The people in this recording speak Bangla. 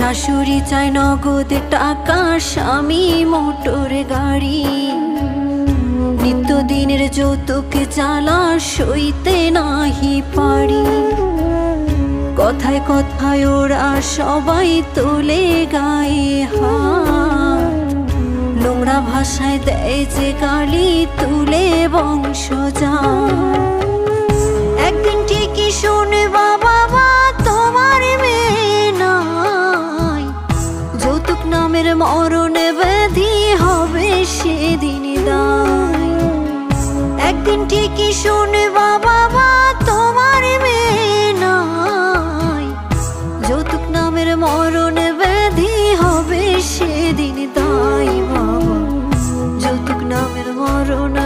শাশুড়ি চায় নগদ টাকা, স্বামী মোটর গাড়ি। নিত্যদিনের যৌতুক জ্বালা সইতে নাহি পারি। কথায় কথায় ওরা সবাই তোলে গায়ে হাত, নোংরা ভাষায় দেয় যে গালি, তুলে বংশজাত। একদিন ঠিকই শুনবা বাবা তোমার মেয়ে নাই, যৌতুক নামের মরণ ব্যাধি হবে সেদিন দায়। একদিন ঠিকই শুনবা বাবা তোমার মেয়ে নাই, যৌতুক নামের মরণ ব্যাধি হবে সেদিন দায়। বাবা যৌতুক নামের মরণ